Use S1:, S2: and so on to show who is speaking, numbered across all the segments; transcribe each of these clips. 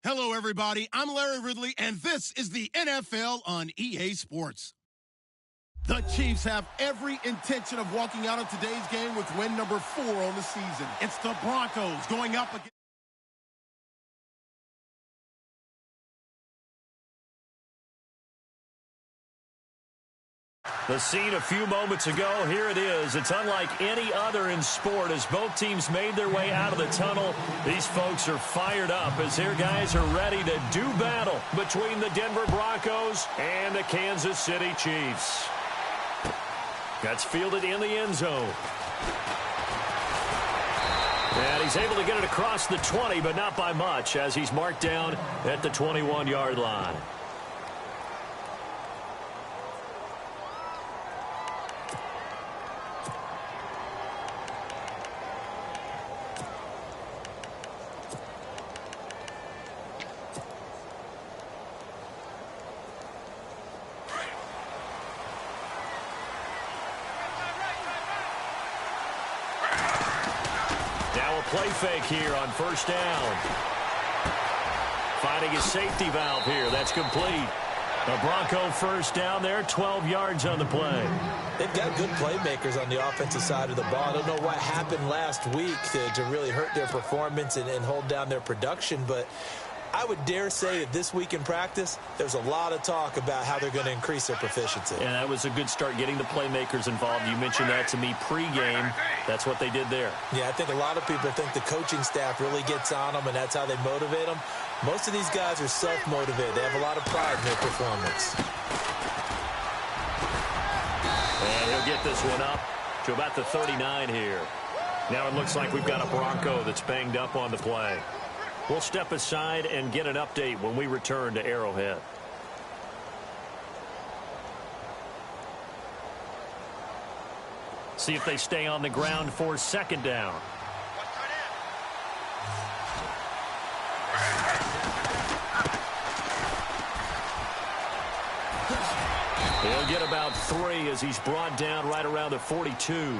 S1: Hello, everybody. I'm Larry Ridley, and this is the NFL on EA Sports. The Chiefs have every intention of walking out of today's game with win number 4 on the season. It's the Broncos going up against...
S2: The scene a few moments ago, here it is. It's unlike any other in sport as both teams made their way out of the tunnel. These folks are fired up as their guys are ready to do battle between the Denver Broncos and the Kansas City Chiefs. That's fielded in the end zone. And he's able to get it across the 20, but not by much as he's marked down at the 21-yard line. Play fake here on first down. Finding his safety valve here. That's complete. A Bronco first down there, 12 yards on the play.
S3: They've got good playmakers on the offensive side of the ball. I don't know what happened last week to really hurt their performance and hold down their production, but I would dare say that this week in practice, there's a lot of talk about how they're going to increase their proficiency.
S2: And that was a good start, getting the playmakers involved. You mentioned that to me pregame. That's what they did there.
S3: Yeah, I think a lot of people think the coaching staff really gets on them, and that's how they motivate them. Most of these guys are self-motivated. They have a lot of pride in their performance.
S2: And he'll get this one up to about the 39 here. Now it looks like we've got a Bronco that's banged up on the play. We'll step aside and get an update when we return to Arrowhead. See if they stay on the ground for second down. He'll get about 3 as he's brought down right around the 42.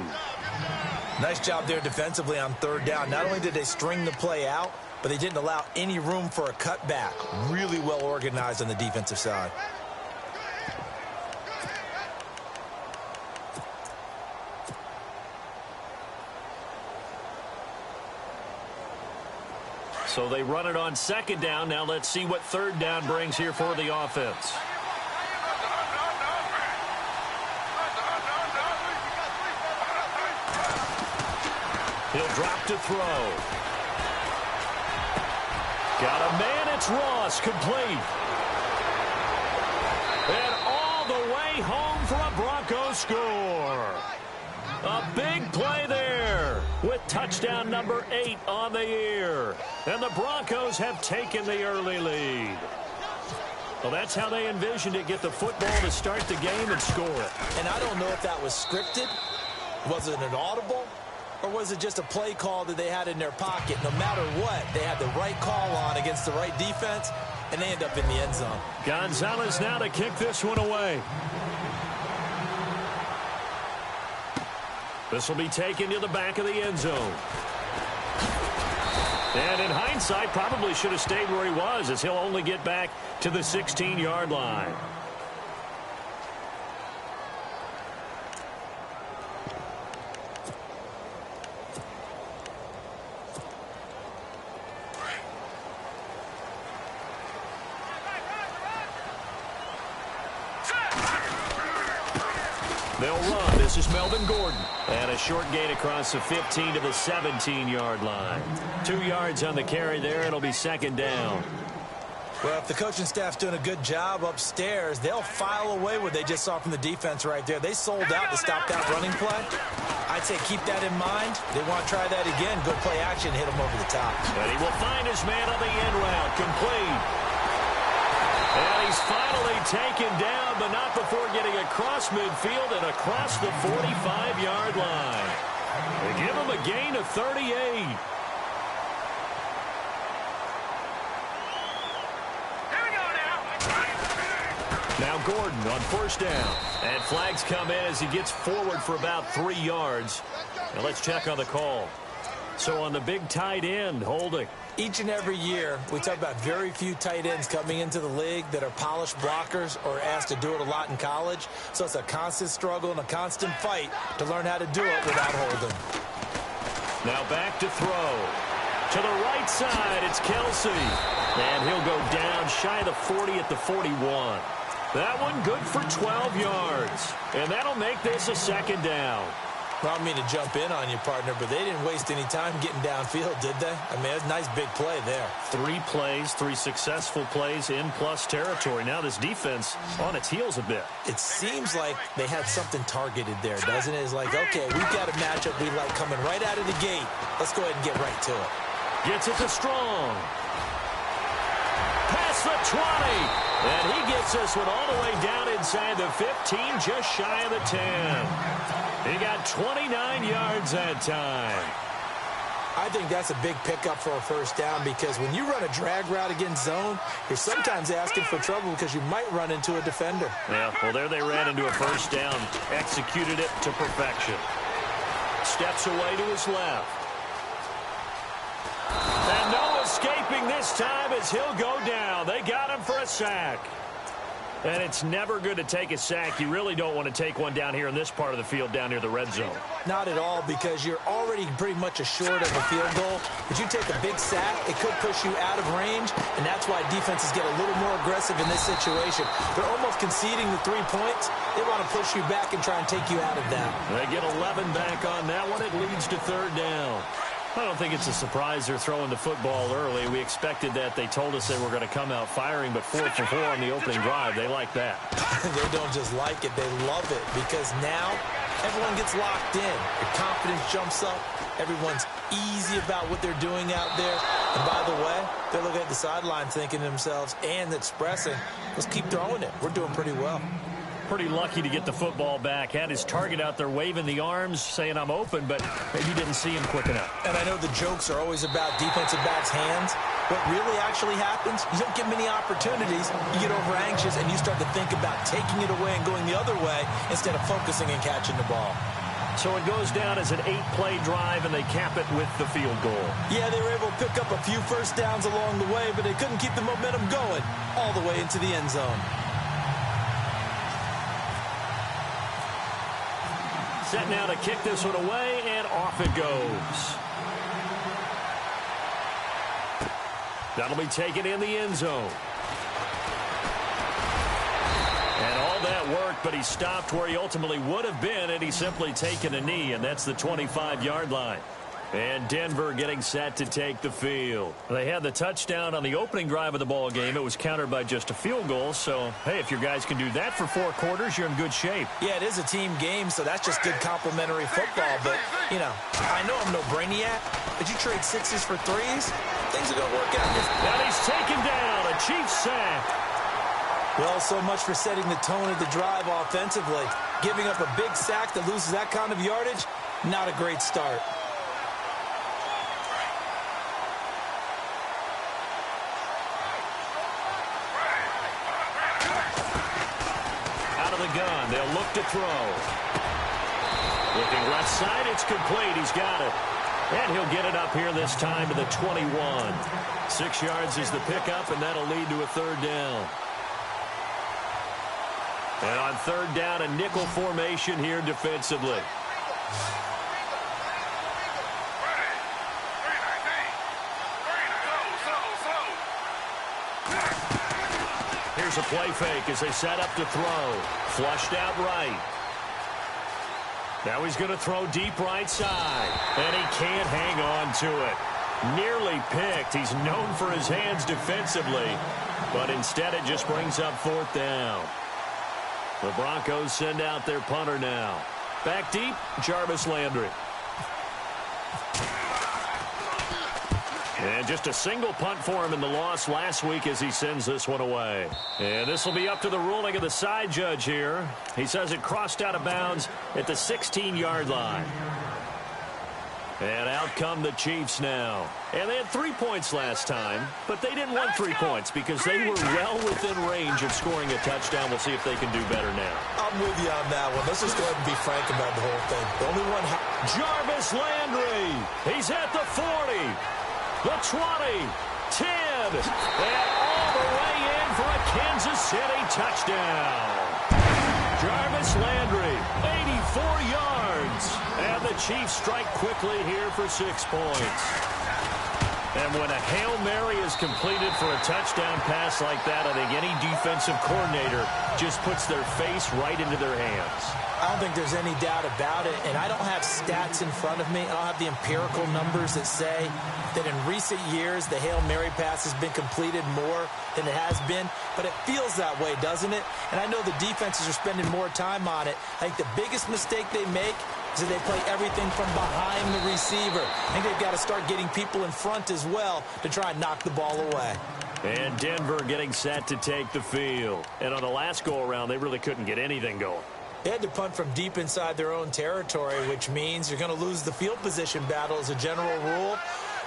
S3: Nice job there defensively on third down. Not only did they string the play out, but they didn't allow any room for a cutback. Really well organized on the defensive side.
S2: So they run it on second down. Now let's see what third down brings here for the offense. He'll drop to throw. Got a man, it's Ross, complete. And all the way home for a Broncos score. A big play there with touchdown number 8 on the year. And the Broncos have taken the early lead. Well, that's how they envisioned it, get the football to start the game and score it.
S3: And I don't know if that was scripted. Was it an audible? Or was it just a play call that they had in their pocket? No matter what, they had the right call on against the right defense, and they end up in the end zone.
S2: Gonzalez now to kick this one away. This will be taken to the back of the end zone. And in hindsight, probably should have stayed where he was, as he'll only get back to the 16-yard line. They'll run. This is Melvin Gordon. And a short gain across the 15 to the 17-yard line. 2 yards on the carry there. It'll be second down.
S3: Well, if the coaching staff's doing a good job upstairs, they'll file away what they just saw from the defense right there. They sold out to stop that running play. I'd say keep that in mind. They want to try that again. Go play action, hit them over the top.
S2: And he will find his man on the end route. Complete. And he's finally taken down, but not before getting across midfield and across the 45-yard line. They give him a gain of 38. Now Gordon on first down. And flags come in as he gets forward for about 3 yards. Now let's check on the call. So on the big tight end, holding.
S3: Each and every year, we talk about very few tight ends coming into the league that are polished blockers or asked to do it a lot in college. So it's a constant struggle and a constant fight to learn how to do it without holding.
S2: Now back to throw. To the right side, it's Kelsey. And he'll go down shy of the 40 at the 41. That one good for 12 yards. And that'll make this a second down.
S3: I don't mean to jump in on you, partner, but they didn't waste any time getting downfield, did they? I mean, it's a nice big play there.
S2: 3 plays, 3 successful plays in plus territory. Now this defense on its heels a bit.
S3: It seems like they had something targeted there, doesn't it? It's like, okay, we've got a matchup we like coming right out of the gate. Let's go ahead and get right to it.
S2: Gets it to Strong. Past the 20. And he gets this one all the way down inside the 15, just shy of the 10. He got 29 yards that time.
S3: I think that's a big pickup for a first down because when you run a drag route against zone, you're sometimes asking for trouble because you might run into a defender.
S2: Yeah, well, there they ran into a first down. Executed it to perfection. Steps away to his left. And no escaping this time as he'll go down. They got him for a sack. And it's never good to take a sack. You really don't want to take one down here in this part of the field down near the red zone.
S3: Not at all, because you're already pretty much assured of a field goal. But you take a big sack, it could push you out of range, and that's why defenses get a little more aggressive in this situation. They're almost conceding the 3 points. They want to push you back and try and take you out of that.
S2: They get 11 back on that one. It leads to third down. I don't think it's a surprise they're throwing the football early. We expected that. They told us they were going to come out firing, but 4 for 4 on the opening drive. They like that.
S3: They don't just like it. They love it because now everyone gets locked in. Their confidence jumps up. Everyone's easy about what they're doing out there. And by the way, they're looking at the sideline thinking to themselves and expressing, let's keep throwing it. We're doing pretty well.
S2: Pretty lucky to get the football back. Had his target out there waving the arms, saying I'm open, but maybe didn't see him quick enough.
S3: And I know the jokes are always about defensive backs' hands. What really actually happens, you don't get many opportunities. You get over anxious, and you start to think about taking it away and going the other way instead of focusing and catching the ball.
S2: So it goes down as an 8-play drive, and they cap it with the field goal.
S3: Yeah, they were able to pick up a few first downs along the way, but they couldn't keep the momentum going all the way into the end zone.
S2: Set now to kick this one away, and off it goes. That'll be taken in the end zone. And all that worked, but he stopped where he ultimately would have been, and he's simply taken a knee, and that's the 25-yard line. And Denver getting set to take the field. They had the touchdown on the opening drive of the ball game. It was countered by just a field goal. So, hey, if your guys can do that for 4 quarters, you're in good shape.
S3: Yeah, it is a team game, so that's just good complimentary football. But, you know, I know I'm no brainiac, but you trade 6s for 3s, things are going to work out.
S2: And he's taken down. A Chiefs sack.
S3: Well, so much for setting the tone of the drive offensively. Giving up a big sack that loses that kind of yardage, not a great start.
S2: Gun. They'll look to throw. Looking left side, it's complete. He's got it. And he'll get it up here this time to the 21. 6 yards is the pickup, and that'll lead to a third down. And on third down, a nickel formation here defensively. Here's a play fake as they set up to throw. Flushed out right. Now he's going to throw deep right side. And he can't hang on to it. Nearly picked. He's known for his hands defensively. But instead it just brings up fourth down. The Broncos send out their punter now. Back deep, Jarvis Landry. And just a single punt for him in the loss last week as he sends this one away. And this will be up to the ruling of the side judge here. He says it crossed out of bounds at the 16-yard line. And out come the Chiefs now. And they had 3 points last time, but they didn't want 3 points because they were well within range of scoring a touchdown. We'll see if they can do better now.
S3: I'm with you on that one. Let's just go ahead and be frank about the whole thing. The only one...
S2: Jarvis Landry. He's at the 40, the 20, 10, and all the way in for a Kansas City touchdown. Jarvis Landry, 84 yards. And the Chiefs strike quickly here for 6 points. And when a Hail Mary is completed for a touchdown pass like that, I think any defensive coordinator just puts their face right into their hands.
S3: I don't think there's any doubt about it, and I don't have stats in front of me. I don't have the empirical numbers that say that in recent years the Hail Mary pass has been completed more than it has been, but it feels that way, doesn't it? And I know the defenses are spending more time on it. I think the biggest mistake they make is that they play everything from behind the receiver. I think they've got to start getting people in front as well to try and knock the ball away.
S2: And Denver getting set to take the field. And on the last go-around, they really couldn't get anything going.
S3: They had to punt from deep inside their own territory, which means you're going to lose the field position battle as a general rule.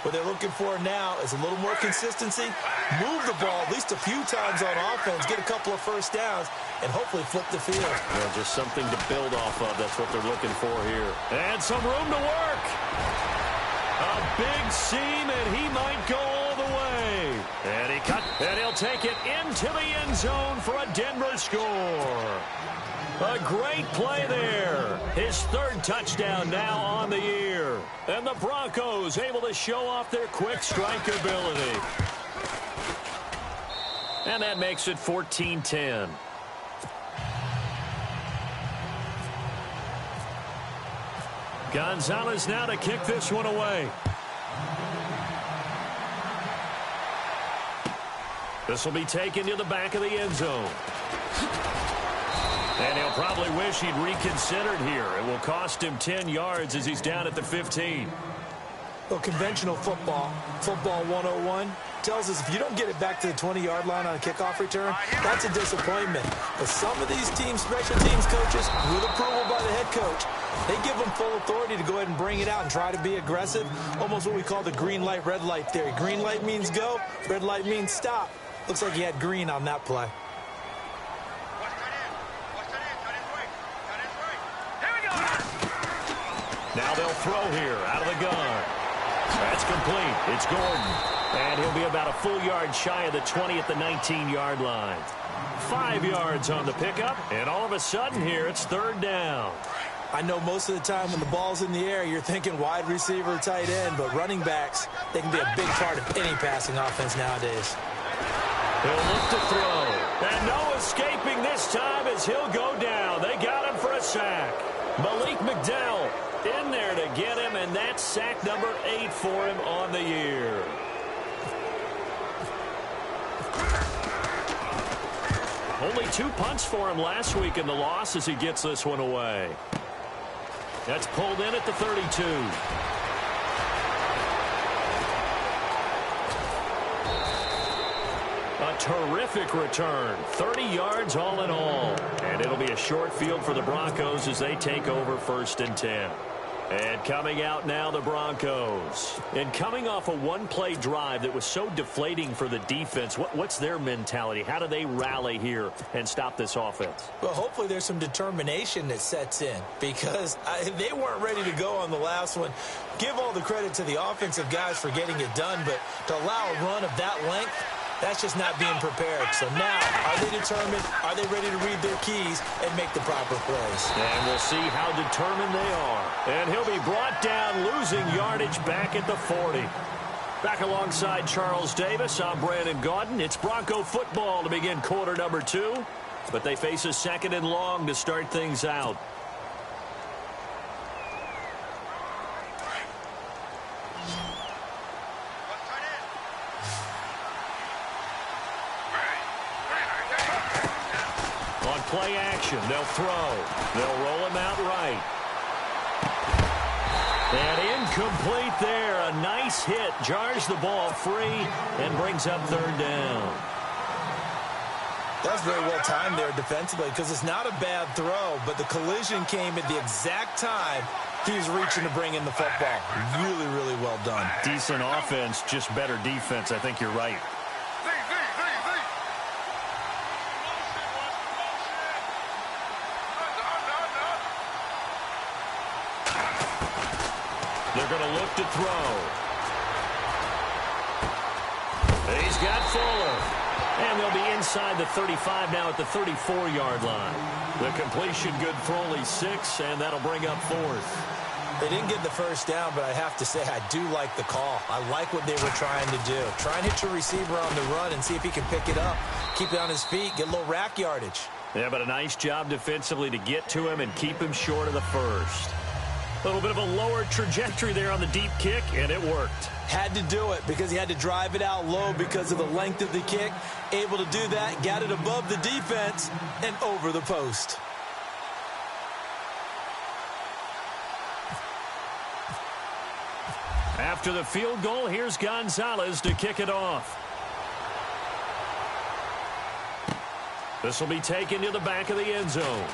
S3: What they're looking for now is a little more consistency, move the ball at least a few times on offense, get a couple of first downs, and hopefully flip the field.
S2: Well, just something to build off of. That's what they're looking for here. And some room to work. A big seam, and he might go all the way. And he cut, and he'll take it into the end zone for a Denver score. A great play there. His 3rd touchdown now on the year. And the Broncos able to show off their quick strike ability. And that makes it 14-10. Gonzalez now to kick this one away. This will be taken to the back of the end zone. And he'll probably wish he'd reconsidered here. It will cost him 10 yards as he's down at the 15.
S3: Well, conventional football 101, tells us if you don't get it back to the 20-yard line on a kickoff return, that's a disappointment. But some of these teams, special teams coaches, with approval by the head coach, they give them full authority to go ahead and bring it out and try to be aggressive, almost what we call the green light, red light theory. Green light means go, red light means stop. Looks like he had green on that play.
S2: Now they'll throw here out of the gun. That's complete. It's Gordon. And he'll be about a full yard shy of the 20 at the 19-yard line. 5 yards on the pickup. And all of a sudden here, it's 3rd down.
S3: I know most of the time when the ball's in the air, you're thinking wide receiver, tight end, but running backs, they can be a big part of any passing offense nowadays.
S2: He'll look to throw. And no escaping this time as he'll go down. They got him for a sack. Malik McDowell in there to get him, and that's sack number 8 for him on the year. Only 2 punts for him last week in the loss as he gets this one away. That's pulled in at the 32. A terrific return. 30 yards all in all. And it'll be a short field for the Broncos as they take over 1st and 10. And coming out now, the Broncos. And coming off a one-play drive that was so deflating for the defense, what's their mentality? How do they rally here and stop this offense?
S3: Well, hopefully there's some determination that sets in because they weren't ready to go on the last one. Give all the credit to the offensive guys for getting it done, but to allow a run of that length, that's just not being prepared. So now, are they determined? Are they ready to read their keys and make the proper plays?
S2: And we'll see how determined they are. And he'll be brought down, losing yardage back at the 40. Back alongside Charles Davis, I'm Brandon Gaudin. It's Bronco football to begin quarter number 2. But they face a 2nd and long to start things out. Play action. They'll throw. They'll roll him out right. And incomplete there. A nice hit. Jars the ball free and brings up 3rd down.
S3: That's very well timed there defensively because it's not a bad throw, but the collision came at the exact time he was reaching to bring in the football. Really, really well done.
S2: Decent offense, just better defense. I think you're right. They're going to look to throw. He's got Fuller. And they'll be inside the 35 now at the 34-yard line. The completion good for only 6, and that'll bring up 4th.
S3: They didn't get the first down, but I have to say I do like the call. I like what they were trying to do. Try and hit your receiver on the run and see if he can pick it up, keep it on his feet, get a little rack yardage.
S2: Yeah, but a nice job defensively to get to him and keep him short of the first. A little bit of a lower trajectory there on the deep kick, and it worked.
S3: Had to do it because he had to drive it out low because of the length of the kick. Able to do that, got it above the defense and over the post.
S2: After the field goal, here's Gonzalez to kick it off. This will be taken to the back of the end zone.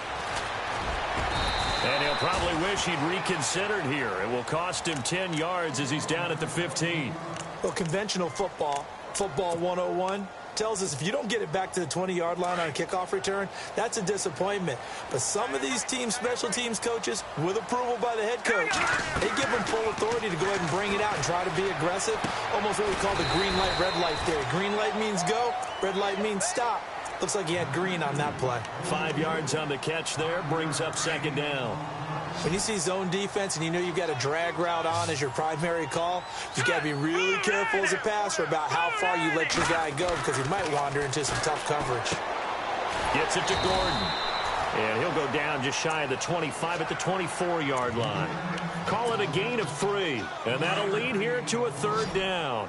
S2: And he'll probably wish he'd reconsidered here. It will cost him 10 yards as he's down at the 15.
S3: Well, conventional football 101, tells us if you don't get it back to the 20-yard line on a kickoff return, that's a disappointment. But some of these team special teams coaches, with approval by the head coach, they give them full authority to go ahead and bring it out and try to be aggressive. Almost what we call the green light, red light theory. Green light means go, red light means stop. Looks like he had green on that play.
S2: 5 yards on the catch there, brings up 2nd down.
S3: When you see zone defense and you know you've got a drag route on as your primary call, you've got to be really careful as a passer about how far you let your guy go because he might wander into some tough coverage.
S2: Gets it to Gordon. And he'll go down just shy of the 25 at the 24-yard line. Call it a gain of 3. And that'll lead here to a 3rd down.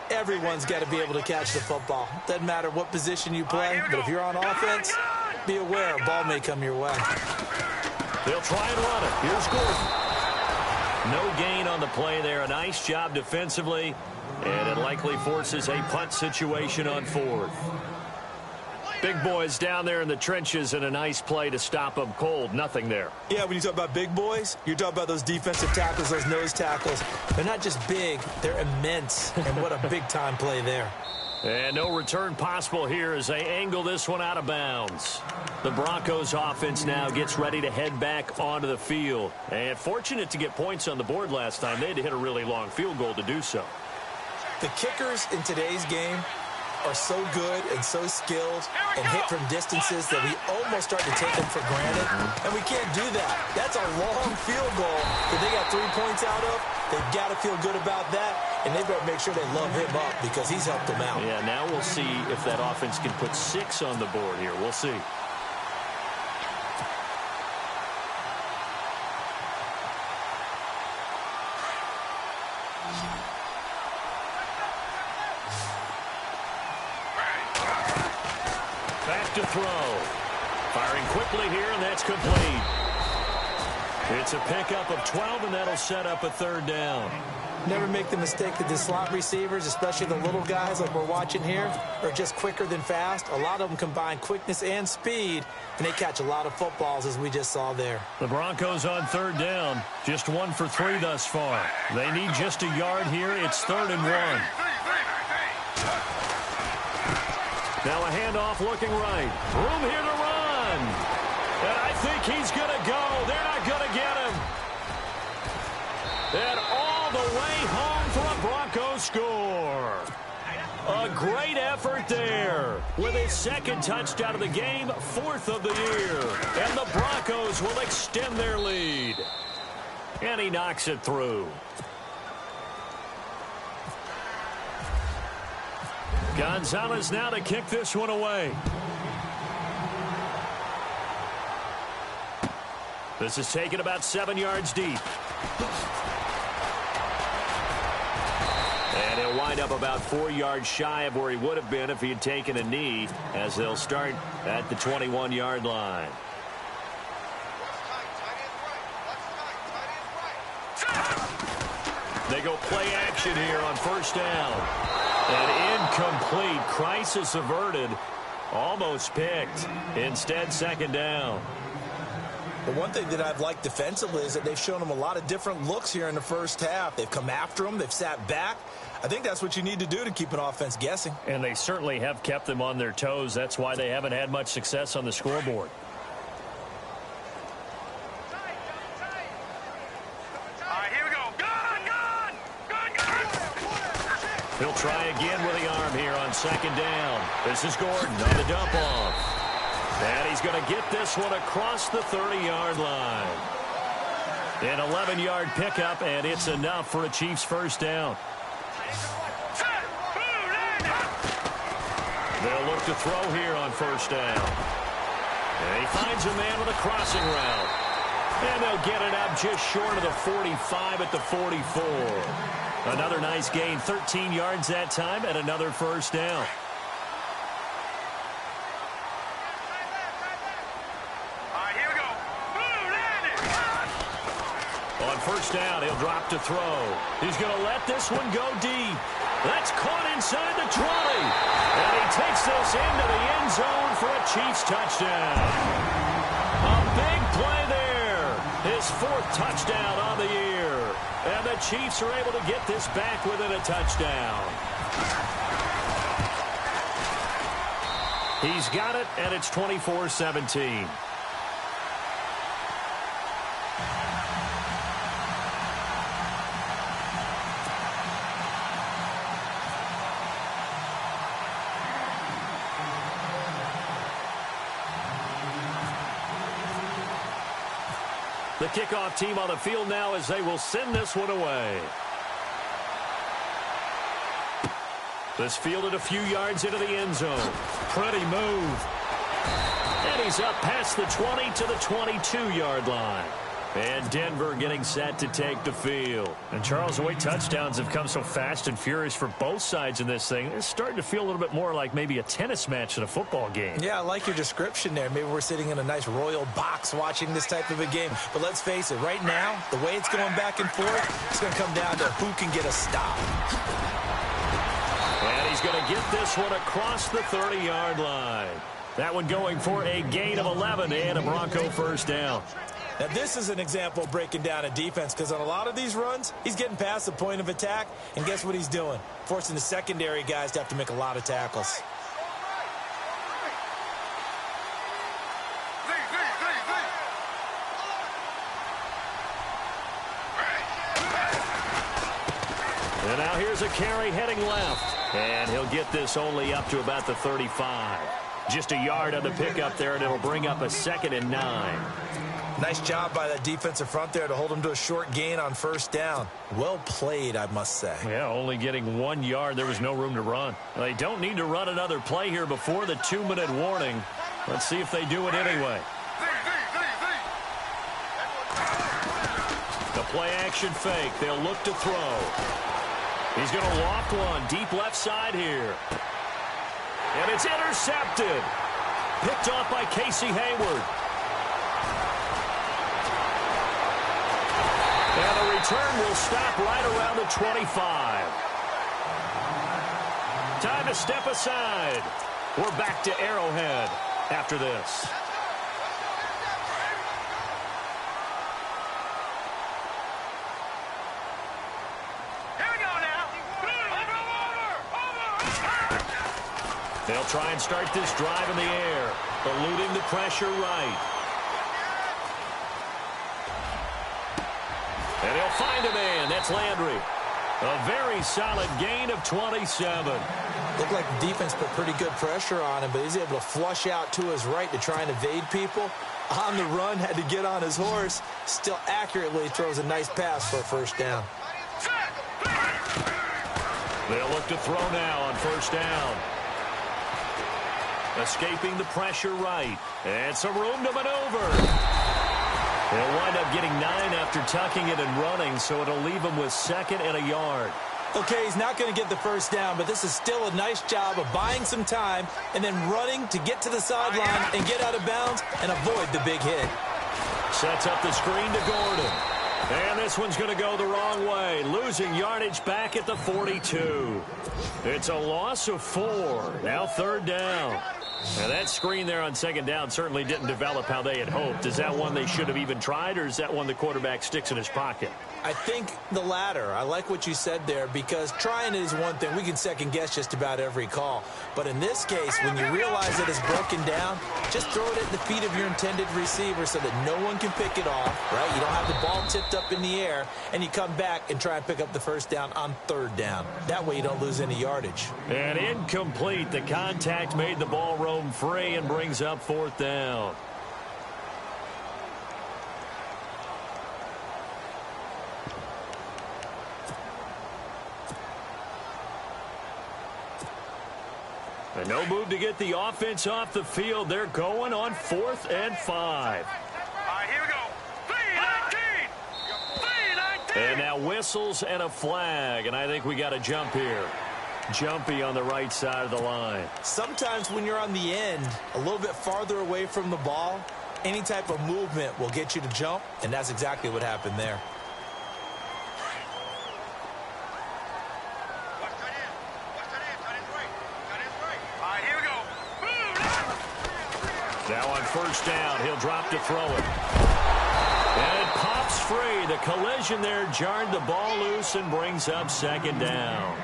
S3: Everyone's got to be able to catch the football. Doesn't matter what position you play, but if you're on offense, be aware a ball may come your way.
S2: They'll try and run it. Here's Gordon. No gain on the play there. A nice job defensively, and it likely forces a punt situation on 4th. Big boys down there in the trenches, and a nice play to stop them cold. Nothing there.
S3: Yeah, when you talk about big boys, you're talking about those defensive tackles, those nose tackles. They're not just big, they're immense, and what a big-time play there.
S2: And no return possible here as they angle this one out of bounds. The Broncos offense now gets ready to head back onto the field. And fortunate to get points on the board last time. They had to hit a really long field goal to do so.
S3: The kickers in today's game are so good and so skilled and hit from distances that we almost start to take them for granted. And we can't do that. That's a long field goal that they got 3 points out of. They've got to feel good about that, and they better make sure they love him up because he's helped them out.
S2: Yeah, now we'll see if that offense can put 6 on the board here. We'll see. Back to throw. Firing quickly here, and that's complete. It's a pickup of 12, and that'll set up a 3rd down.
S3: Never make the mistake that the slot receivers, especially the little guys like we're watching here, are just quicker than fast. A lot of them combine quickness and speed, and they catch a lot of footballs, as we just saw there.
S2: The Broncos on 3rd down. Just 1 for 3 thus far. They need just a yard here. It's 3rd and 1. Now a handoff looking right. Room here to run. And I think he's going to go. They're not going to get him. And all the way home for a Broncos score. A great effort there. With his 2nd touchdown of the game, 4th of the year. And the Broncos will extend their lead. And he knocks it through. Gonzalez now to kick this one away. This is taken about 7 yards deep. And he'll wind up about 4 yards shy of where he would have been if he had taken a knee, as they'll start at the 21-yard line. They go play action here on 1st down. And incomplete. Crisis averted. Almost picked. Instead, second down.
S3: The one thing that I've liked defensively is that they've shown them a lot of different looks here in the first half. They've come after them. They've sat back. I think that's what you need to do to keep an offense guessing.
S2: And they certainly have kept them on their toes. That's why they haven't had much success on the scoreboard. He'll try again with the arm here on second down. This is Gordon on the dump off. And he's going to get this one across the 30-yard line. An 11-yard pickup, and it's enough for a Chiefs first down. They'll look to throw here on first down. And he finds a man with a crossing route. And they'll get it out just short of the 45 at the 44. Another nice gain, 13 yards that time, and another first down.
S4: All right, here we go.
S2: On first down, he'll drop to throw. He's going to let this one go deep. That's caught inside the 20. And he takes this into the end zone for a Chiefs touchdown. A big play there. His fourth touchdown on the year. And the Chiefs are able to get this back within a touchdown. He's got it, and it's 24-17. The kickoff team on the field now as they will send this one away. This fielded a few yards into the end zone. Pretty move. And he's up past the 20 to the 22-yard line. And Denver getting set to take the field. And Charles, the way touchdowns have come so fast and furious for both sides in this thing, it's starting to feel a little bit more like maybe a tennis match than a football game.
S3: Yeah, I like your description there. Maybe we're sitting in a nice royal box watching this type of a game. But let's face it, right now, the way it's going back and forth, it's going to come down to who can get a stop.
S2: And he's going to get this one across the 30-yard line. That one going for a gain of 11 and a Bronco first down.
S3: Now, this is an example of breaking down a defense because on a lot of these runs, he's getting past the point of attack, and guess what he's doing? Forcing the secondary guys to have to make a lot of tackles.
S2: And now here's a carry heading left. And he'll get this only up to about the 35. Just a yard on the pickup there, and it'll bring up a 2nd and 9.
S3: Nice job by that defensive front there to hold him to a short gain on first down. Well played, I must say.
S2: Yeah, only getting 1 yard. There was no room to run. They don't need to run another play here before the 2-minute warning. Let's see if they do it anyway. The play action fake. They'll look to throw. He's going to loft one deep left side here. And it's intercepted. Picked off by Casey Hayward. And the return will stop right around the 25. Time to step aside. We're back to Arrowhead after this.
S4: Here we go now. Over.
S2: They'll try and start this drive in the air, eluding the pressure right. And he'll find a man. That's Landry. A very solid gain of 27.
S3: Looked like the defense put pretty good pressure on him, but he's able to flush out to his right to try and evade people. On the run, had to get on his horse. Still accurately throws a nice pass for a first down.
S2: They'll look to throw now on first down. Escaping the pressure right. And some room to maneuver. They'll wind up getting 9 after tucking it and running, so it'll leave him with 2nd and a yard.
S3: Okay, he's not going to get the first down, but this is still a nice job of buying some time and then running to get to the sideline and get out of bounds and avoid the big hit.
S2: Sets up the screen to Gordon. And this one's going to go the wrong way, losing yardage back at the 42. It's a loss of 4. Now 3rd down. Now that screen there on second down certainly didn't develop how they had hoped. Is that one they should have even tried, or is that one the quarterback sticks in his pocket?
S3: I think the latter. I like what you said there, because trying it is one thing. We can second guess just about every call. But in this case, when you realize that it's broken down, just throw it at the feet of your intended receiver so that no one can pick it off, right? You don't have the ball tipped up in the air, and you come back and try and pick up the first down on third down. That way you don't lose any yardage.
S2: And incomplete. The contact made the ball roam free and brings up fourth down. And no move to get the offense off the field. They're going on 4th and 5.
S4: All right, here we go. 3-19.
S2: And now whistles and a flag. And I think we got a jump here. Jumpy on the right side of the line.
S3: Sometimes when you're on the end, a little bit farther away from the ball, any type of movement will get you to jump, and that's exactly what happened there.
S2: Now on first down, he'll drop to throw it. And it pops free. The collision there jarred the ball loose and brings up second down.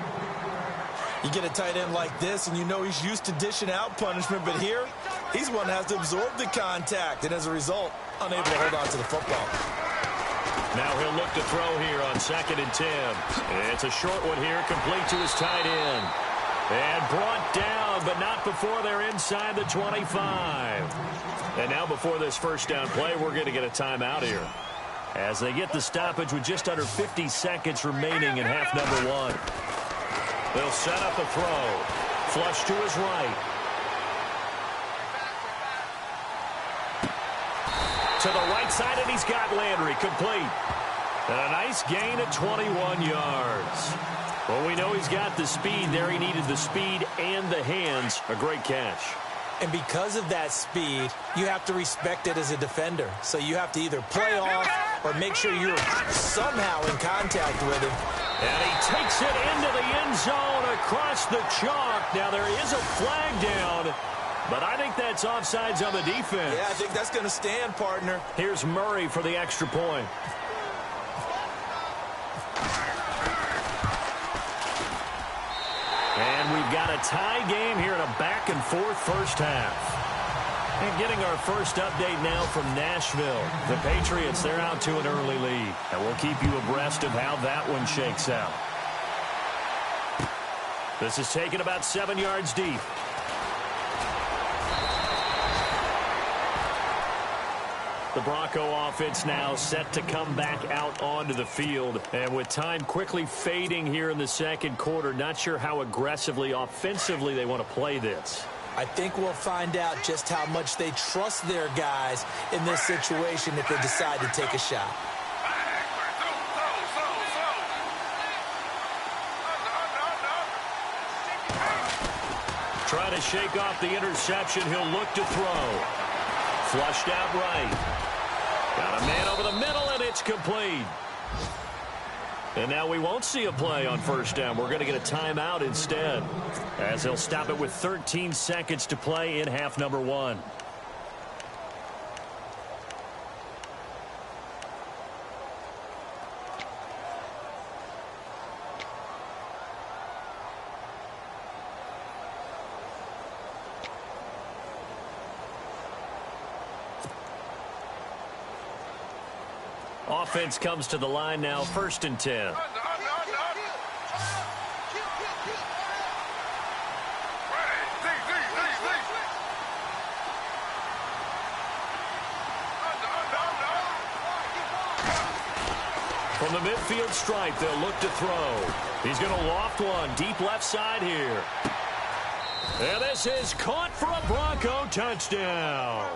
S3: You get a tight end like this, and you know he's used to dishing out punishment, but here, he's one that has to absorb the contact, and as a result, unable to hold on to the football.
S2: Now he'll look to throw here on 2nd and 10. It's a short one here, complete to his tight end. And brought down, but not before they're inside the 25. And now before this first down play, we're going to get a timeout here, as they get the stoppage with just under 50 seconds remaining in half number 1. They'll set up a throw. Flush to his right. To the right side, and he's got Landry complete. And a nice gain of 21 yards. Well, we know he's got the speed there. He needed the speed and the hands. A great catch.
S3: And because of that speed, you have to respect it as a defender. So you have to either play off or make sure you're somehow in contact with him.
S2: And he takes it into the end zone across the chalk. Now there is a flag down, but I think that's offsides on the defense.
S3: Yeah, I think that's going to stand, partner.
S2: Here's Murray for the extra point. And we've got a tie game here in a back-and-forth first half. And getting our first update now from Nashville. The Patriots, they're out to an early lead. And we'll keep you abreast of how that one shakes out. This is taken about 7 yards deep. The Bronco offense now set to come back out onto the field. And with time quickly fading here in the second quarter, not sure how aggressively, offensively they want to play this.
S3: I think we'll find out just how much they trust their guys in this situation if they decide to take a shot.
S2: Trying to shake off the interception. He'll look to throw. Flushed out right. Got a man over the middle, and it's complete. And now we won't see a play on first down. We're going to get a timeout instead, as he'll stop it with 13 seconds to play in half number 1. Offense comes to the line now, 1st and 10. From the midfield stripe, they'll look to throw. He's going to loft one deep left side here. And this is caught for a Bronco touchdown.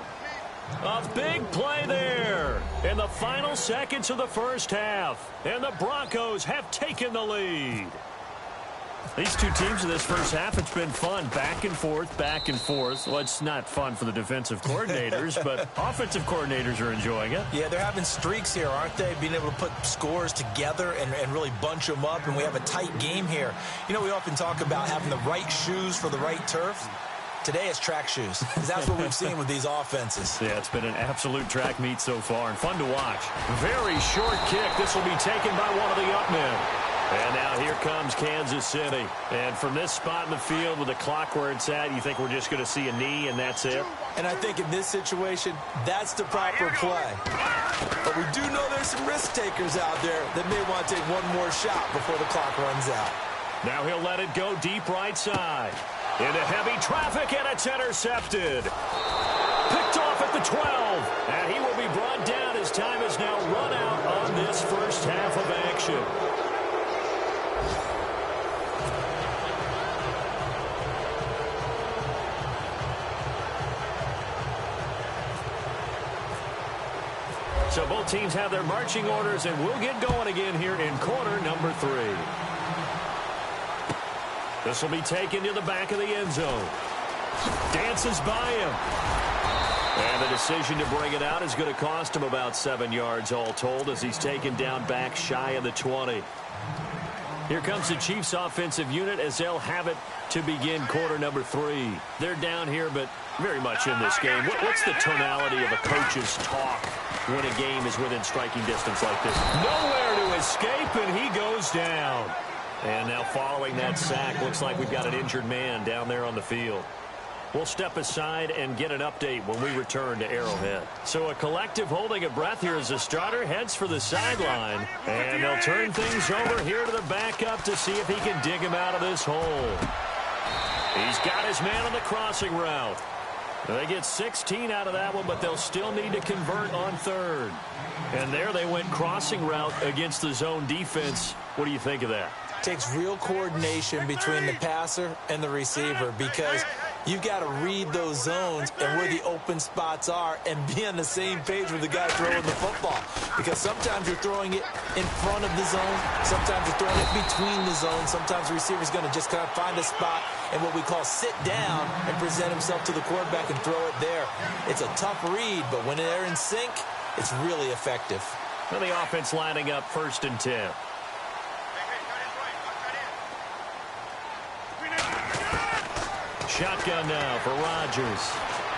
S2: A big play there in the final seconds of the first half. And the Broncos have taken the lead. These two teams in this first half, it's been fun. Back and forth, back and forth. Well, it's not fun for the defensive coordinators, but offensive coordinators are enjoying it.
S3: Yeah, they're having streaks here, aren't they? Being able to put scores together and really bunch them up, and we have a tight game here. You know, we often talk about having the right shoes for the right turf. Today it's track shoes. That's what we've seen with these offenses.
S2: Yeah, it's been an absolute track meet so far and fun to watch. Very short kick. This will be taken by one of the up men. And now here comes Kansas City. And from this spot in the field with the clock where it's at, you think we're just going to see a knee and that's it?
S3: And I think in this situation, that's the proper play. But we do know there's some risk takers out there that may want to take one more shot before the clock runs out.
S2: Now he'll let it go deep right side. Into heavy traffic, and it's intercepted. Picked off at the 12. And he will be brought down. His time is now run out on this first half of action. So both teams have their marching orders, and we'll get going again here in quarter number 3. This will be taken to the back of the end zone. Dances by him. And the decision to bring it out is going to cost him about 7 yards all told as he's taken down back shy of the 20. Here comes the Chiefs offensive unit as they'll have it to begin quarter number 3. They're down here, but very much in this game. What's the tonality of a coach's talk when a game is within striking distance like this? Nowhere to escape, and he goes down. And now following that sack, looks like we've got an injured man down there on the field. We'll step aside and get an update when we return to Arrowhead. So a collective holding of breath here as the starter heads for the sideline. And they'll turn things over here to the backup to see if he can dig him out of this hole. He's got his man on the crossing route. They get 16 out of that one, but they'll still need to convert on third. And there they went crossing route against the zone defense. What do you think of that?
S3: Takes real coordination between the passer and the receiver because you've got to read those zones and where the open spots are and be on the same page with the guy throwing the football. Because sometimes you're throwing it in front of the zone. Sometimes you're throwing it between the zones. Sometimes the receiver's going to just kind of find a spot and what we call sit down and present himself to the quarterback and throw it there. It's a tough read, but when they're in sync, it's really effective.
S2: Well, the offense lining up 1st and 10. Shotgun now for Rodgers.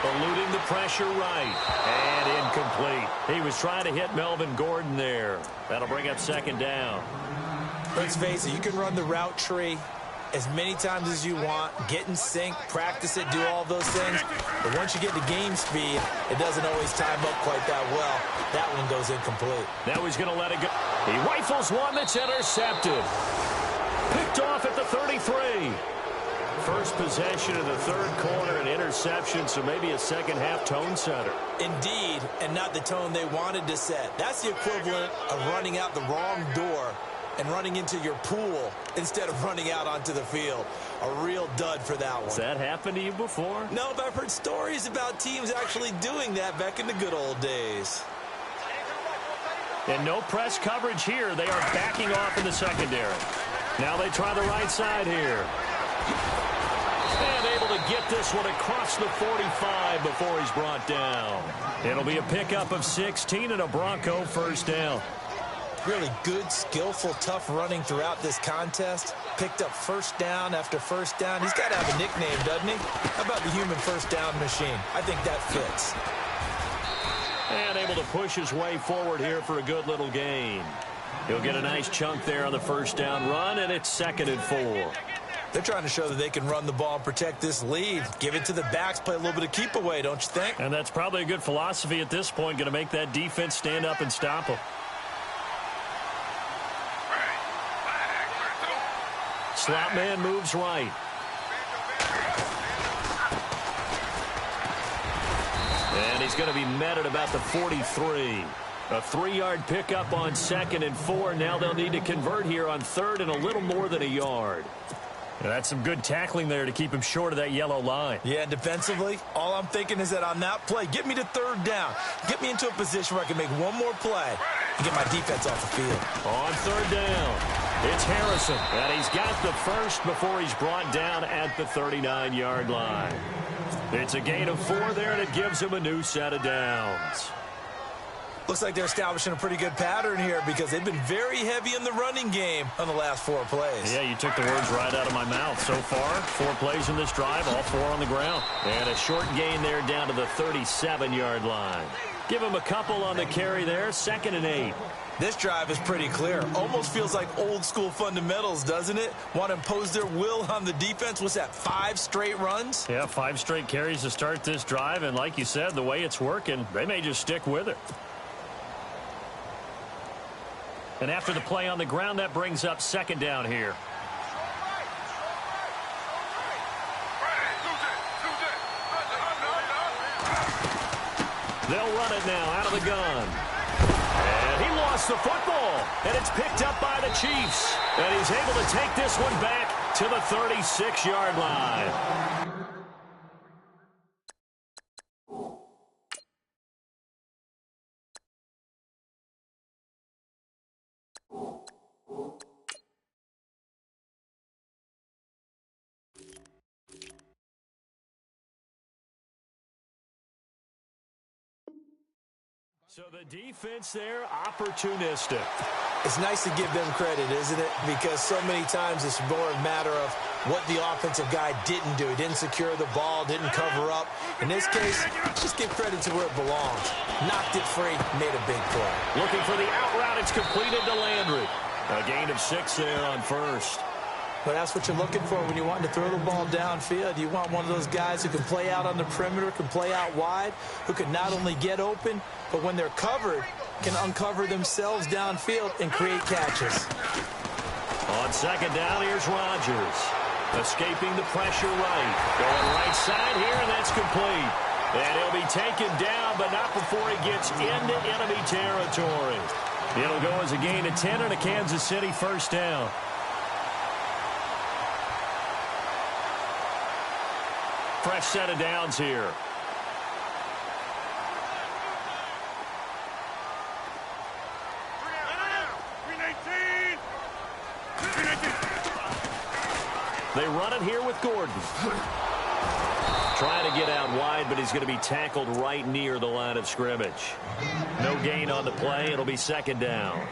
S2: Eluding the pressure right. And incomplete. He was trying to hit Melvin Gordon there. That'll bring up 2nd down.
S3: Let's face it, you can run the route tree as many times as you want, get in sync, practice it, do all those things. But once you get to game speed, it doesn't always time up quite that well. That one goes incomplete.
S2: Now he's going to let it go. He rifles one that's intercepted. Picked off at the 33. First possession of the 3rd quarter, an interception, so maybe a second-half tone setter.
S3: Indeed, and not the tone they wanted to set. That's the equivalent of running out the wrong door and running into your pool instead of running out onto the field. A real dud for that one.
S2: Has that happened to you before?
S3: No, but I've heard stories about teams actually doing that back in the good old days.
S2: And no press coverage here. They are backing off in the secondary. Now they try the right side here. And able to get this one across the 45 before he's brought down. It'll be a pickup of 16 and a Bronco 1st down.
S3: Really good, skillful, tough running throughout this contest. Picked up 1st down after 1st down. He's got to have a nickname, doesn't he? How about the human 1st down machine? I think that fits.
S2: And able to push his way forward here for a good little gain. He'll get a nice chunk there on the 1st down run, and it's 2nd and 4.
S3: They're trying to show that they can run the ball and protect this lead. Give it to the backs, play a little bit of keep away, don't you think?
S2: And that's probably a good philosophy at this point, going to make that defense stand up and stop them. Slot man moves right. And he's going to be met at about the 43. A 3-yard pickup on 2nd and 4. Now they'll need to convert here on 3rd and a little more than a yard. And that's some good tackling there to keep him short of that yellow line.
S3: Yeah, defensively, all I'm thinking is that on that play, get me to 3rd down. Get me into a position where I can make one more play and get my defense off the field.
S2: On 3rd down, it's Harrison. And he's got the 1st before he's brought down at the 39-yard line. It's a gain of 4 there, and it gives him a new set of downs.
S3: Looks like they're establishing a pretty good pattern here because they've been very heavy in the running game on the last 4 plays.
S2: Yeah, you took the words right out of my mouth. So far, 4 plays in this drive, all 4 on the ground. And a short gain there down to the 37-yard line. Give him a couple on the carry there, 2nd and 8.
S3: This drive is pretty clear. Almost feels like old school fundamentals, doesn't it? Want to impose their will on the defense. What's that, 5 straight runs?
S2: Yeah, 5 straight carries to start this drive. And like you said, the way it's working, they may just stick with it. And after the play on the ground, that brings up 2nd down here. They'll run it now out of the gun. And he lost the football. And it's picked up by the Chiefs. And he's able to take this one back to the 36-yard line. So the defense there, opportunistic.
S3: It's nice to give them credit, isn't it? Because so many times it's more a matter of what the offensive guy didn't do. He didn't secure the ball, didn't cover up. In this case, just give credit to where it belongs. Knocked it free, made a big play.
S2: Looking for the out route. It's completed to Landry. A gain of 6 there on first.
S3: But that's what you're looking for when you want to throw the ball downfield. You want one of those guys who can play out on the perimeter, can play out wide, who can not only get open, but when they're covered, can uncover themselves downfield and create catches.
S2: On 2nd down, here's Rodgers. Escaping the pressure right. Going right side here, and that's complete. And he'll be taken down, but not before he gets into enemy territory. It'll go as a gain of 10 and a Kansas City 1st down. Fresh set of downs here. They run it here with Gordon. Trying to get out wide, but he's going to be tackled right near the line of scrimmage. No gain on the play. It'll be 2nd down.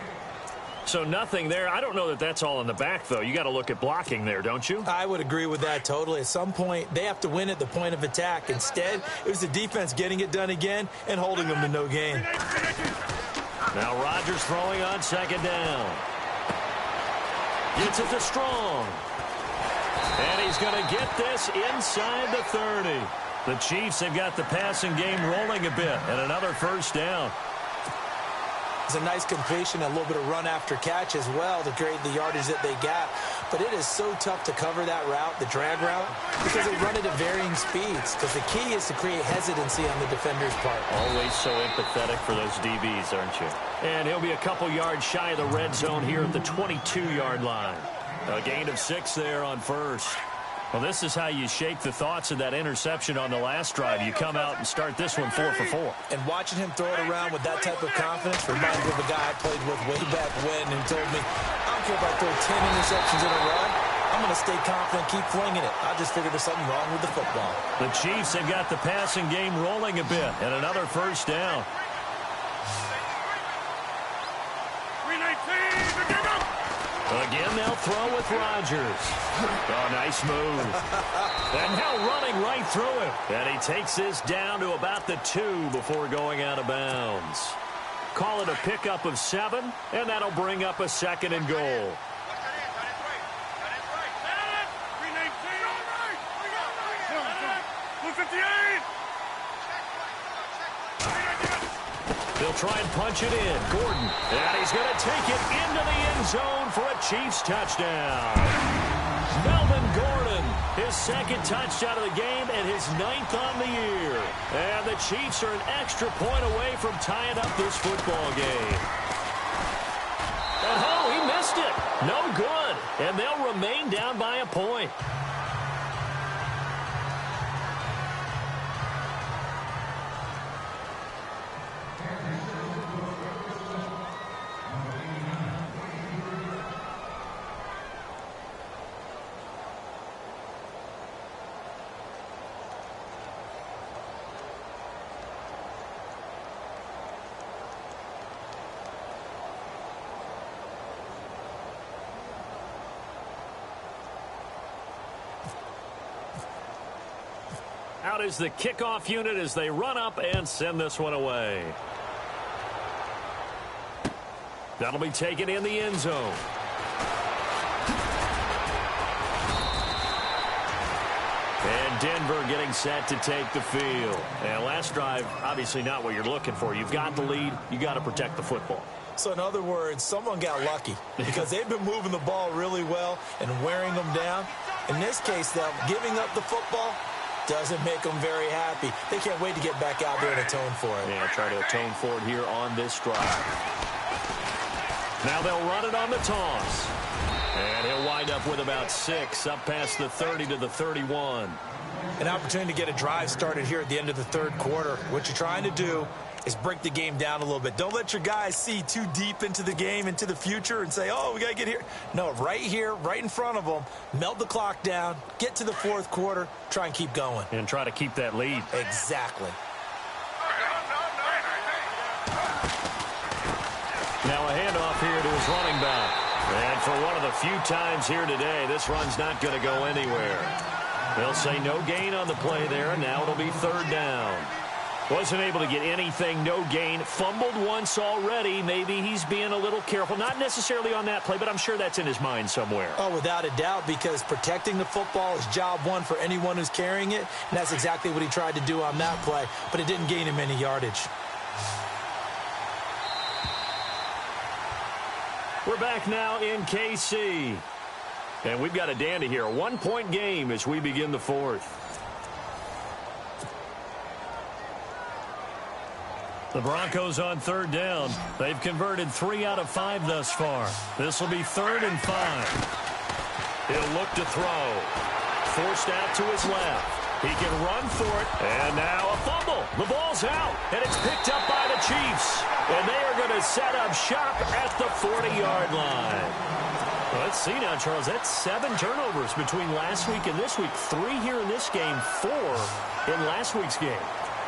S2: So nothing there. I don't know that that's all in the back, though. You got to look at blocking there, don't you?
S3: I would agree with that totally. At some point, they have to win at the point of attack. Instead, it was the defense getting it done again and holding them to no gain.
S2: Now Rodgers throwing on 2nd down. Gets it to Strong. And he's going to get this inside the 30. The Chiefs have got the passing game rolling a bit, and another 1st down.
S3: It's a nice completion, a little bit of run after catch as well to create the yardage that they got. But it is so tough to cover that route, the drag route, because they run it at varying speeds. Because the key is to create hesitancy on the defender's part.
S2: Always so empathetic for those DBs, aren't you? And he'll be a couple yards shy of the red zone here at the 22-yard line. A gain of 6 there on first. Well, this is how you shake the thoughts of that interception on the last drive. You come out and start this one 4 for 4.
S3: And watching him throw it around with that type of confidence reminds me of a guy I played with way back when who told me, I don't care if I throw 10 interceptions in a row. I'm going to stay confident, keep flinging it. I just figured there's something wrong with the football.
S2: The Chiefs have got the passing game rolling a bit, and another 1st down. Again, they'll throw with Rodgers. Oh, nice move. And now running right through him. And he takes this down to about the 2 before going out of bounds. Call it a pickup of 7, and that'll bring up a 2nd and goal. They'll try and punch it in. Gordon. And he's going to take it into the end zone for a Chiefs touchdown. Melvin Gordon, his 2nd touchdown of the game and his 9th on the year. And the Chiefs are an extra point away from tying up this football game. And oh, he missed it. No good. And they'll remain down by a point. Out is the kickoff unit as they run up and send this one away. That'll be taken in the end zone. And Denver getting set to take the field. And last drive, obviously not what you're looking for. You've got the lead. You got to protect the football.
S3: So in other words, someone got lucky because they've been moving the ball really well and wearing them down. In this case, though, giving up the football doesn't make them very happy. They can't wait to get back out there and atone for it.
S2: Yeah, try to atone for it here on this drive. Now they'll run it on the toss. And he'll wind up with about 6 up past the 30 to the 31.
S3: An opportunity to get a drive started here at the end of the third quarter. What you're trying to do is break the game down a little bit. Don't let your guys see too deep into the game, into the future, and say, oh, we got to get here. No, right here, right in front of them, melt the clock down, get to the fourth quarter, try and keep going.
S2: And try to keep that lead.
S3: Exactly.
S2: Now a handoff here to his running back. And for one of the few times here today, this run's not going to go anywhere. They'll say no gain on the play there, and now it'll be third down. Wasn't able to get anything, no gain. Fumbled once already. Maybe he's being a little careful. Not necessarily on that play, but I'm sure that's in his mind somewhere.
S3: Oh, without a doubt, because protecting the football is job one for anyone who's carrying it, and that's exactly what he tried to do on that play, but it didn't gain him any yardage.
S2: We're back now in KC. And we've got a dandy here. A 1-point game as we begin the fourth. The Broncos on third down. They've converted 3 out of 5 thus far. This will be 3rd and 5. He'll look to throw. Forced out to his left. He can run for it. And now a fumble. The ball's out. And it's picked up by the Chiefs. And they are going to set up shop at the 40-yard line. Well, let's see now, Charles. That's 7 turnovers between last week and this week. 3 here in this game, 4 in last week's game.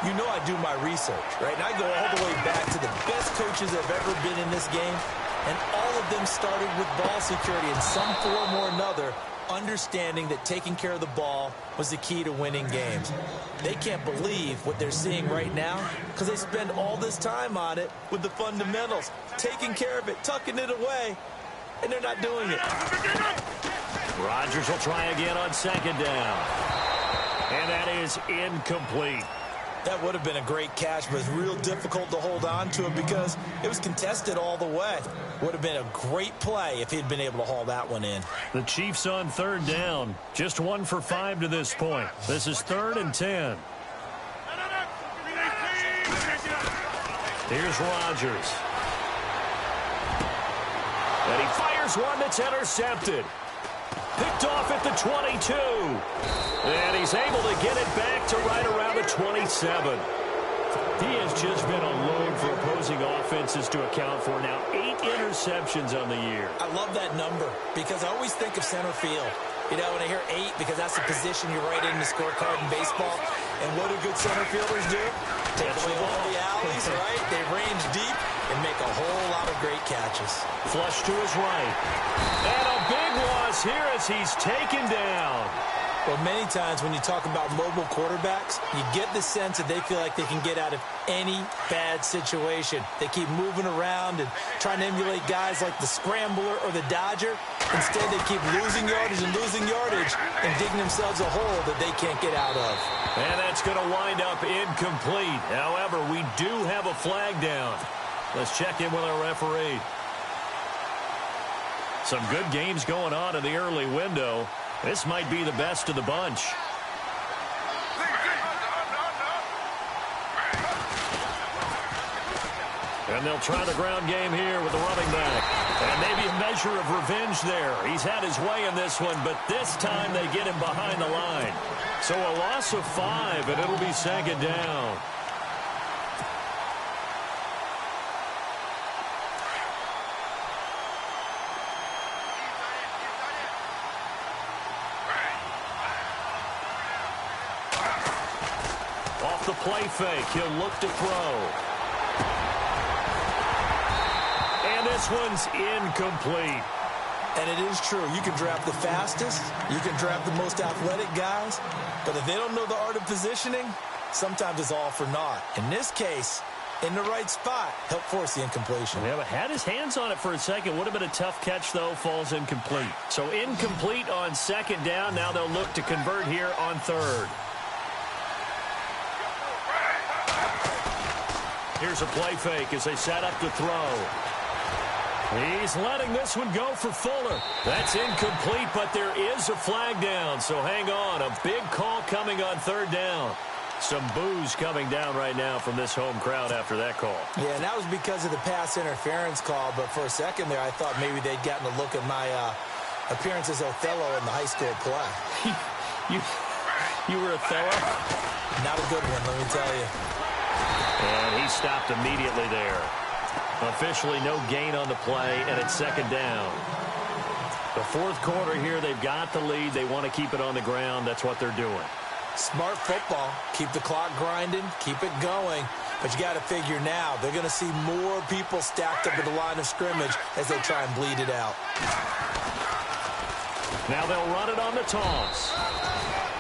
S3: You know I do my research, right? And I go all the way back to the best coaches that have ever been in this game. And all of them started with ball security in some form or another, understanding that taking care of the ball was the key to winning games. They can't believe what they're seeing right now because they spend all this time on it with the fundamentals, taking care of it, tucking it away, and they're not doing it.
S2: Rodgers will try again on 2nd down. And that is incomplete.
S3: That would have been a great catch, but it's real difficult to hold on to it because it was contested all the way. Would have been a great play if he'd been able to haul that one in.
S2: The Chiefs on 3rd down. Just 1 for 5 to this point. This is 3rd and 10. Here's Rodgers. And he fires one that's intercepted. Picked off at the 22. And he's able to get it back to right around the 27. He has just been a load for opposing offenses to account for now. 8 interceptions on the year.
S3: I love that number because I always think of center field. You know, when I hear 8, because that's the position you write in the scorecard in baseball. And what do good center fielders do? Take away all the alleys, right? They range deep and make a whole lot of great catches.
S2: Flush to his right. And a big loss here as he's taken down.
S3: Well, many times when you talk about mobile quarterbacks, you get the sense that they feel like they can get out of any bad situation. They keep moving around and trying to emulate guys like the Scrambler or the Dodger. Instead, they keep losing yardage and digging themselves a hole that they can't get out of.
S2: And that's going to wind up incomplete. However, we do have a flag down. Let's check in with our referee. Some good games going on in the early window. This might be the best of the bunch. And they'll try the ground game here with the running back. And maybe a measure of revenge there. He's had his way in this one, but this time they get him behind the line. So a loss of 5, and it'll be 2nd down. Off the play fake, he'll look to throw. And this one's incomplete.
S3: And it is true. You can draft the fastest. You can draft the most athletic guys. But if they don't know the art of positioning, sometimes it's all for naught. In this case, in the right spot, help force the incompletion.
S2: Yeah, but had his hands on it for a second. Would have been a tough catch, though. Falls incomplete. So incomplete on second down. Now they'll look to convert here on third. Here's a play fake as they set up to throw. He's letting this one go for Fuller. That's incomplete, but there is a flag down. So hang on. A big call coming on third down. Some boos coming down right now from this home crowd after that call.
S3: Yeah, and that was because of the pass interference call. But for a second there, I thought maybe they'd gotten a look at my appearance as Othello in the high school play.
S2: You were Othello?
S3: Not a good one, let me tell you.
S2: And he stopped immediately there. Officially no gain on the play, and it's second down. The fourth quarter here, they've got the lead. They want to keep it on the ground. That's what they're doing.
S3: Smart football. Keep the clock grinding. Keep it going. But you got to figure now, they're going to see more people stacked up at the line of scrimmage as they try and bleed it out.
S2: Now they'll run it on the toss.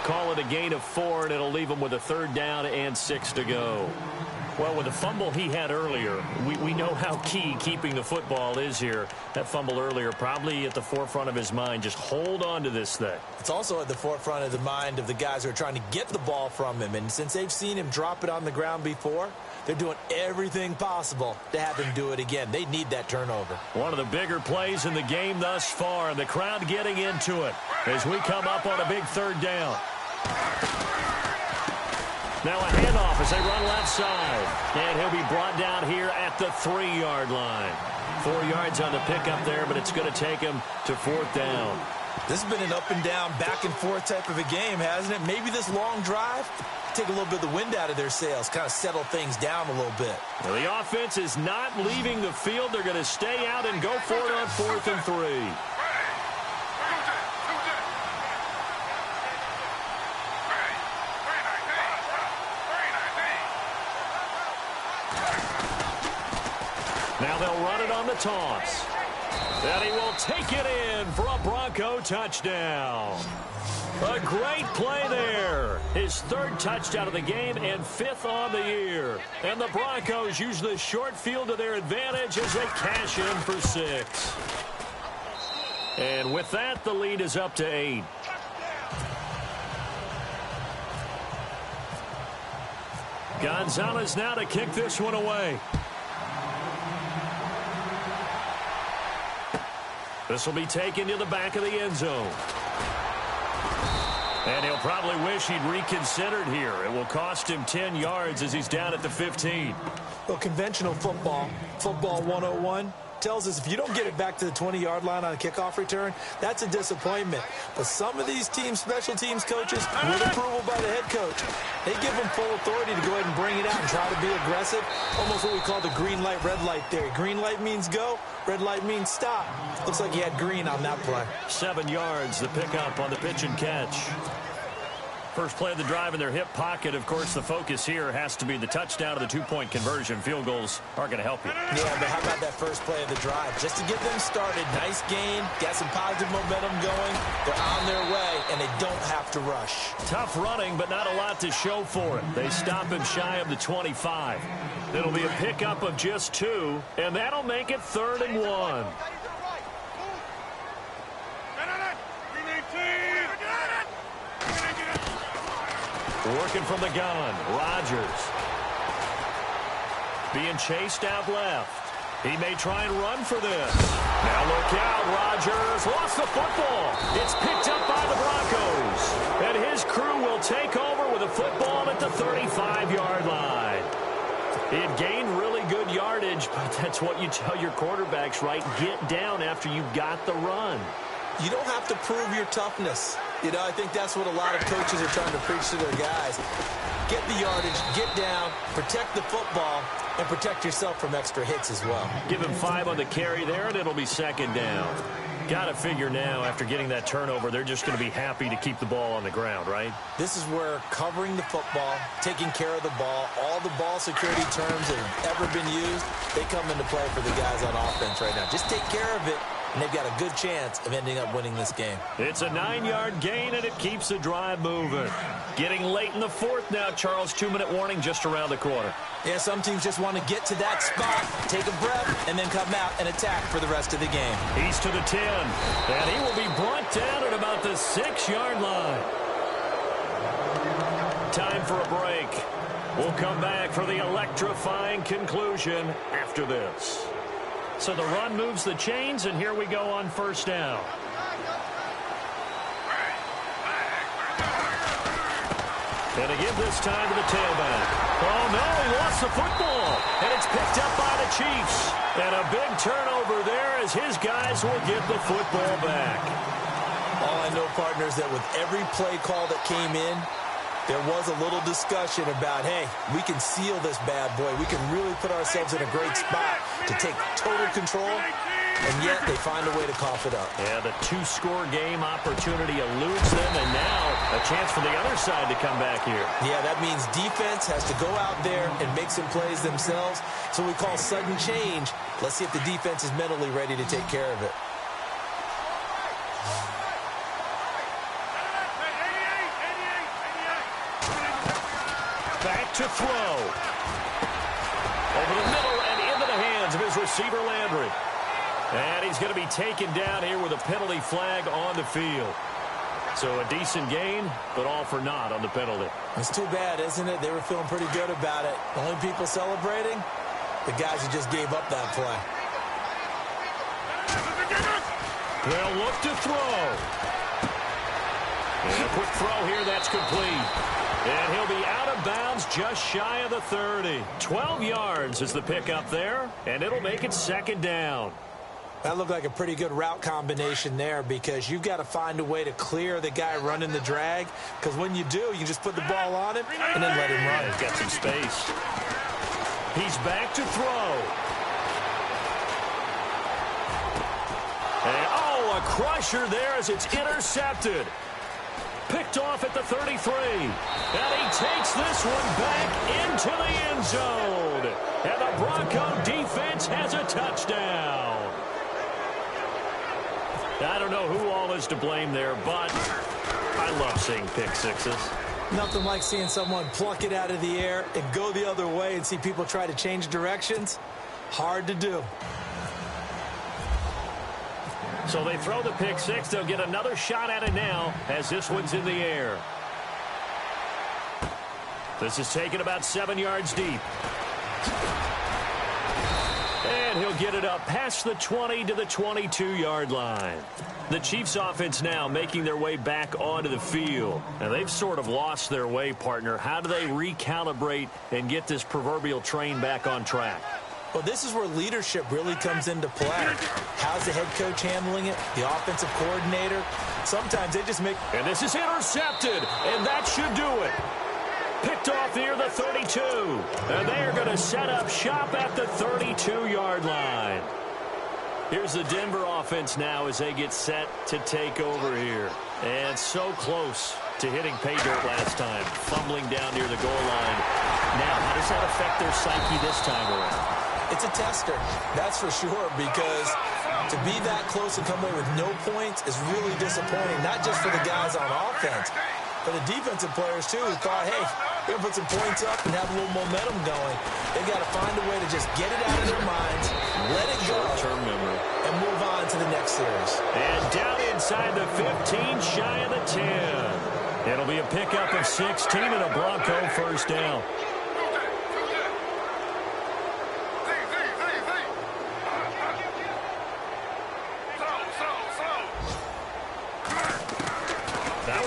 S2: Call it a gain of 4, and it'll leave them with a third down and 6 to go. Well, with the fumble he had earlier, we know how key keeping the football is here. That fumble earlier probably at the forefront of his mind. Just hold on to this thing.
S3: It's also at the forefront of the mind of the guys who are trying to get the ball from him. And since they've seen him drop it on the ground before, they're doing everything possible to have him do it again. They need that turnover. One
S2: of the bigger plays in the game thus far. The crowd getting into it as we come up on a big third down. Now a handoff as they run left side. And he'll be brought down here at the 3-yard line. 4 yards on the pickup there, but it's going to take him to fourth down.
S3: This has been an up and down, back and forth type of a game, hasn't it? Maybe this long drive, take a little bit of the wind out of their sails, kind of settle things down a little bit.
S2: Well, the offense is not leaving the field. They're going to stay out and go for it on 4th and 3. Now they'll run it on the toss. And he will take it in for a Bronco touchdown. A great play there. His 3rd touchdown of the game and 5th on the year. And the Broncos use the short field to their advantage as they cash in for 6. And with that, the lead is up to 8. Gonzalez now to kick this one away. This will be taken to the back of the end zone. And he'll probably wish he'd reconsidered here. It will cost him 10 yards as he's down at the 15.
S3: Well, conventional football 101, tells us if you don't get it back to the 20-yard line on a kickoff return, that's a disappointment. But some of these teams, special teams coaches, with approval by the head coach, they give them full authority to go ahead and bring it out and try to be aggressive. Almost what we call the green light, red light theory. Green light means go, red light means stop. Looks like he had green on that play.
S2: 7 yards, the pickup on the pitch and catch. First play of the drive in their hip pocket. Of course, the focus here has to be the touchdown of the 2-point conversion. Field goals aren't going to help you.
S3: Yeah, but how about that first play of the drive? Just to get them started, nice gain, got some positive momentum going. They're on their way, and they don't have to rush.
S2: Tough running, but not a lot to show for it. They stop him shy of the 25. It'll be a pickup of just 2, and that'll make it 3rd and 1. Working from the gun, Rodgers. Being chased out left. He may try and run for this. Now look out, Rodgers lost the football. It's picked up by the Broncos. And his crew will take over with a football at the 35-yard line. It gained really good yardage, but that's what you tell your quarterbacks, right? Get down after you got the run.
S3: You don't have to prove your toughness. You know, I think that's what a lot of coaches are trying to preach to their guys. Get the yardage, get down, protect the football, and protect yourself from extra hits as well.
S2: Give him 5 on the carry there, and it'll be 2nd down. Got to figure now, after getting that turnover, they're just going to be happy to keep the ball on the ground, right?
S3: This is where covering the football, taking care of the ball, all the ball security terms that have ever been used, they come into play for the guys on offense right now. Just take care of it, and they've got a good chance of ending up winning this game.
S2: It's a 9-yard gain, and it keeps the drive moving. Getting late in the fourth now, Charles. 2-minute warning just around the corner.
S3: Yeah, some teams just want to get to that spot, take a breath, and then come out and attack for the rest of the game.
S2: He's to the 10, and he will be brought down at about the 6-yard line. Time for a break. We'll come back for the electrifying conclusion after this. So the run moves the chains, and here we go on first down. And to give this time to the tailback. Oh, no, he lost the football. And it's picked up by the Chiefs. And a big turnover there as his guys will get the football back.
S3: All I know, partners, that with every play call that came in, there was a little discussion about, hey, we can seal this bad boy. We can really put ourselves in a great spot to take total control, and yet they find a way to cough it up.
S2: Yeah, the 2-score game opportunity eludes them, and now a chance for the other side to come back here.
S3: Yeah, that means defense has to go out there and make some plays themselves. So we call sudden change. Let's see if the defense is mentally ready to take care of it.
S2: Back to throw. Over the middle and into the hands of his receiver, Landry. And he's going to be taken down here with a penalty flag on the field. So a decent gain, but all for naught on the penalty.
S3: It's too bad, isn't it? They were feeling pretty good about it. The only people celebrating, the guys who just gave up that play.
S2: They'll look to throw. And a quick throw here, that's complete. And he'll be out of bounds just shy of the 30. 12 yards is the pickup there, and it'll make it second down.
S3: That looked like a pretty good route combination there because you've got to find a way to clear the guy running the drag, because when you do, you just put the ball on him and then let him run.
S2: He's got some space. He's back to throw. And, oh, a crusher there as it's intercepted. Picked off at the 33. And he takes this one back into the end zone. And the Bronco defense has a touchdown. I don't know who all is to blame there, but I love seeing pick sixes.
S3: Nothing like seeing someone pluck it out of the air and go the other way and see people try to change directions. Hard to do.
S2: So they throw the pick six. They'll get another shot at it now as this one's in the air. This is taken about 7 yards deep. And he'll get it up past the 20 to the 22-yard line. The Chiefs offense now making their way back onto the field. And they've sort of lost their way, partner. How do they recalibrate and get this proverbial train back on track?
S3: Well, this is where leadership really comes into play. How's the head coach handling it? The offensive coordinator? Sometimes they just make...
S2: And this is intercepted, and that should do it. Picked off near the 32. And they are going to set up shop at the 32-yard line. Here's the Denver offense now as they get set to take over here. And so close to hitting pay dirt last time. Fumbling down near the goal line. Now, how does that affect their psyche this time around?
S3: It's a tester, that's for sure, because to be that close and come away with no points is really disappointing, not just for the guys on offense, but the defensive players, too, who thought, hey, we're going to put some points up and have a little momentum going. They've got to find a way to just get it out of their minds, let it go, and move on to the next series.
S2: And down inside the 15, shy of the 10. It'll be a pickup of 16 and a Bronco first down.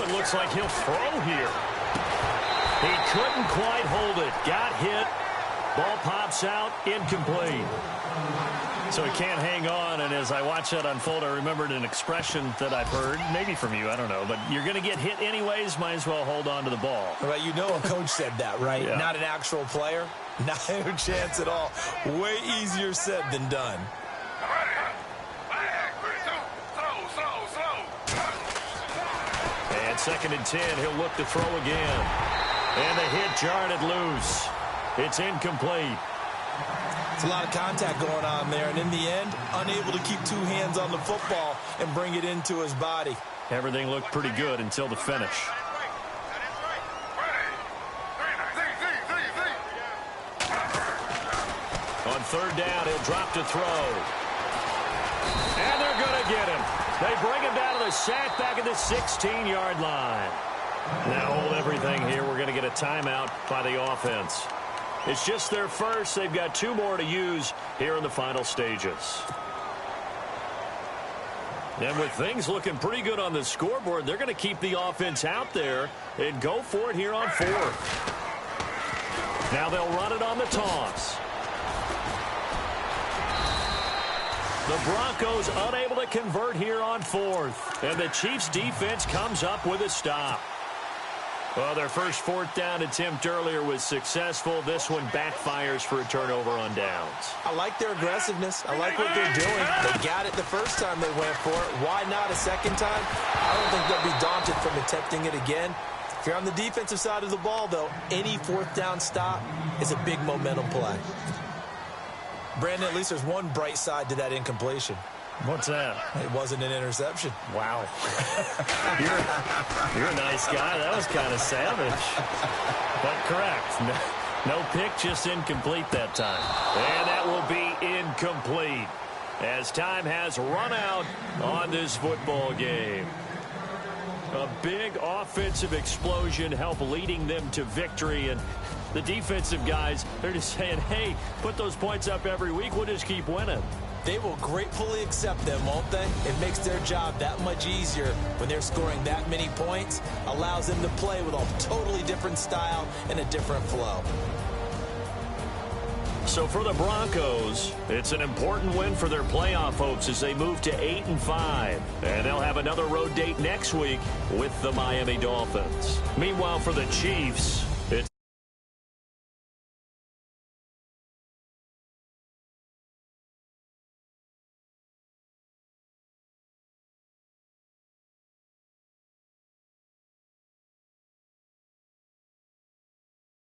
S2: Looks like he'll throw here. He couldn't quite hold it. Got hit. Ball pops out. Incomplete. So he can't hang on, and as I watch that unfold, I remembered an expression that I've heard, maybe from you, I don't know, but you're going to get hit anyways, might as well hold on to the ball.
S3: Well, you know a coach said that, right?
S2: Yeah.
S3: Not an actual player. Not a chance at all. Way easier said than done.
S2: Second and 10, he'll look to throw again. And the hit jarred it loose. It's incomplete.
S3: It's a lot of contact going on there, and in the end, unable to keep two hands on the football and bring it into his body.
S2: Everything looked pretty good until the finish. On third down, he'll drop to throw. And they're going to get him. They bring him down to the sack back at the 16-yard line. Now hold everything here. We're going to get a timeout by the offense. It's just their first. They've got 2 more to use here in the final stages. And with things looking pretty good on the scoreboard, they're going to keep the offense out there and go for it here on 4th. Now they'll run it on the toss. The Broncos unable to convert here on 4th. And the Chiefs defense comes up with a stop. Well, their first 4th down attempt earlier was successful. This one backfires for a turnover on downs.
S3: I like their aggressiveness. I like what they're doing. They got it the first time they went for it. Why not a second time? I don't think they'll be daunted from attempting it again. If you're on the defensive side of the ball, though, any 4th down stop is a big momentum play. Brandon, at least there's one bright side to that incompletion.
S2: What's that?
S3: It wasn't an interception.
S2: Wow. You're a nice guy. That was kind of savage. But correct. No pick, just incomplete that time. And that will be incomplete as time has run out on this football game. A big offensive explosion helped leading them to victory, and the defensive guys, they're just saying, hey, put those points up every week. We'll just keep winning.
S3: They will gratefully accept them, won't they? It makes their job that much easier when they're scoring that many points. Allows them to play with a totally different style and a different flow.
S2: So for the Broncos, it's an important win for their playoff hopes as they move to 8-5. And they'll have another road date next week with the Miami Dolphins. Meanwhile, for the Chiefs,